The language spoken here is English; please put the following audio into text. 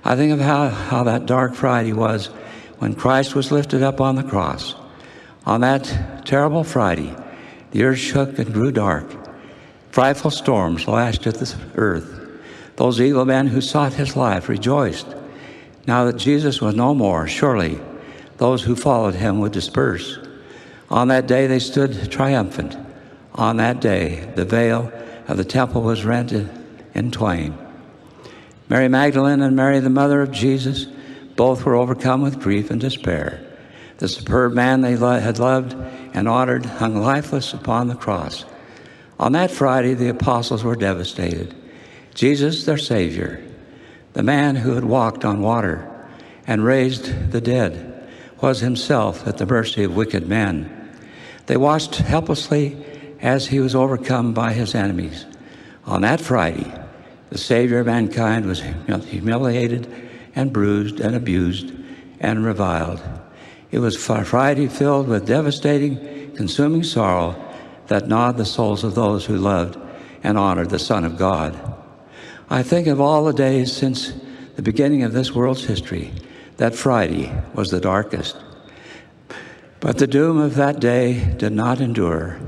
I think of how that dark Friday was when Christ was lifted up on the cross. On that terrible Friday, the earth shook and grew dark. Frightful storms lashed at the earth. Those evil men who sought his life rejoiced. Now that Jesus was no more, surely those who followed him would disperse. On that day they stood triumphant. On that day the veil of the temple was rent in twain. Mary Magdalene and Mary, the mother of Jesus, both were overcome with grief and despair. The superb man they had loved and honored hung lifeless upon the cross. On that Friday, the apostles were devastated. Jesus, their Savior, the man who had walked on water and raised the dead, was himself at the mercy of wicked men. They watched helplessly as he was overcome by his enemies. On that Friday, the Savior of mankind was humiliated and bruised and abused and reviled. It was a Friday filled with devastating, consuming sorrow that gnawed the souls of those who loved and honored the Son of God. I think of all the days since the beginning of this world's history, that Friday was the darkest. But the doom of that day did not endure.